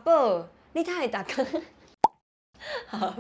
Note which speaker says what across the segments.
Speaker 1: 宝，你太逐工好。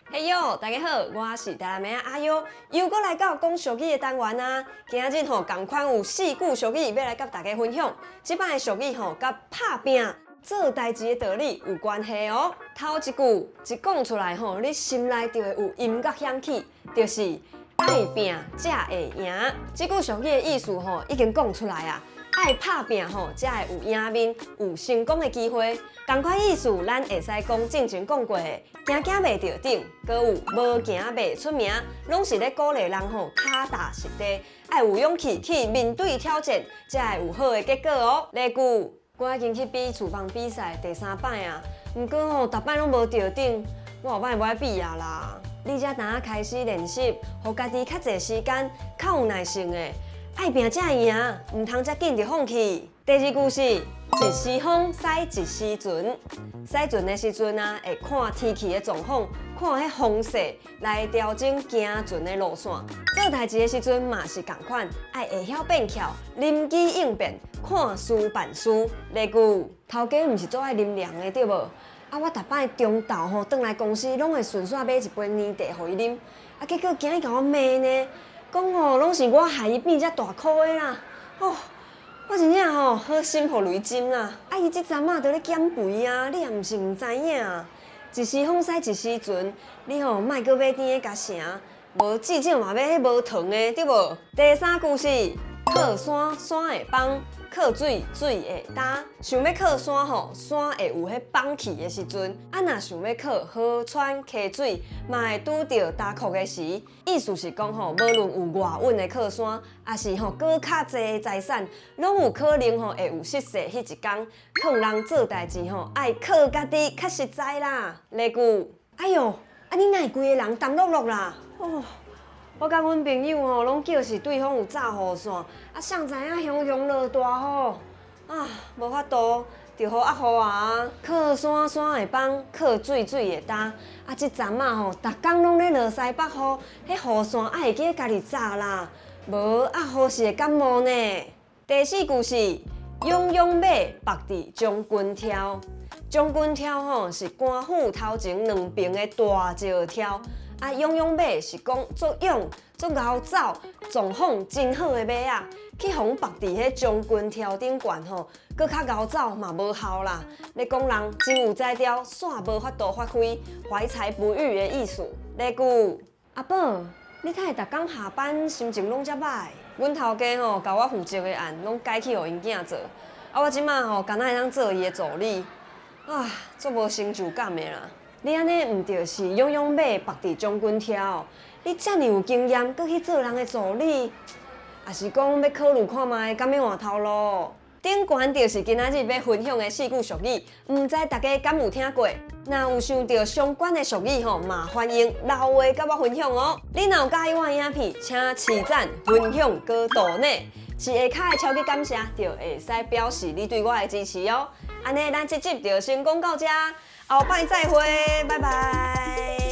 Speaker 1: 嘿哟，大家好，我是台南妹仔阿优，又搁来到讲俗语的单元啊。今日吼，同款有4句俗语要来甲大家分享。即摆的俗语吼，甲拍拼、做代志的道理有关系哦。头一句一讲出来吼，你心内就会有音乐响起，就是爱拼才会赢。这句俗语的意思吼，已经讲出来啊。爱拍拼吼，才会有赢面，有成功的机会。同款意思，咱会使讲之前讲过的，行行袂着顶，搁有无行袂出名，拢是咧鼓励人吼脚踏实地，爱有勇气去面对挑战，才会有好的结果哦。例句，我已经去比厨房比赛第3摆啊，不过吼，逐摆拢无着顶，我后摆无爱比啊啦。你才当开始练习，互家己较侪时间，较有耐性的。爱拼才会赢，唔通遮紧就放弃。第二句是一时风驶一时阵，驶船的时阵啊，会看天气的状况，看迄风势来调整行船的路线。做代志的时阵嘛是同款，爱会晓变巧，临机应变，看事办事。例句，头家唔是做爱啉凉的对无？啊，我逐摆中昼吼，转来公司拢会顺续买一杯年茶互伊啉，啊，结果今日甲我骂呢。讲吼，拢是我害伊变遮大箍的啦！哦，我真正吼好心互雷针啦！啊，伊即阵仔都咧减肥啊，你也毋是毋知影啊。一时风驶一时阵，你吼莫搁买甜的甲城，无至少嘛要迄无糖的，对无？第3句是靠山，山会放；靠水，水会干。想要靠山吼，山会有迄放气的时阵；啊，若想要靠河川溪水，嘛会拄着干枯的时。意思是讲吼，无论有偌稳的靠山，还是吼搁较侪的财产，拢有可能吼会有失势迄一天。靠人做代志吼，爱靠家己较实在啦。例句，哎哟，啊你哪会规个人澹漉漉啦？哦。我甲阮朋友吼，拢叫是对方有炸雨伞，啊，谁知影雄雄落大雨，啊，无法度，就好压雨啊。靠山山会放，靠水水会干。啊，即阵仔吼，逐工拢咧落西北雨，迄雨伞爱会记家己炸啦，无压雨是会感冒呢。第4句是勇勇马，白伫将军挑。将军挑吼是官府头前2边的大石挑。啊，勇勇马是讲足勇、足熬走、状况真好的马啊，去互绑伫迄将军条顶悬吼，搁较熬走嘛无效啦。咧讲人真有才调，煞无法度发挥，怀才不遇的意思。例句，阿宝，你太逐工下班心情拢遮歹？阮头家吼，甲我负责的案拢改去互因囝做，啊，我即马吼，敢若会当做伊的助理，啊，足无成就感的啦。你安尼毋着是勇勇马，白伫将军挑。你遮尔有经验，搁去做人的助理，也是讲要考虑看卖，敢要换头路。顶悬就是今仔日要分享的4句俗语，毋知大家敢有听过？若有想到相关的俗语吼，嘛欢迎留话甲我分享哦。你若有喜欢我的影片，请持赞、分享、搁岛内，是下骹的超级感谢，就会使表示你对我的支持哦。安尼，咱这集就先讲到这。后摆再会，拜拜。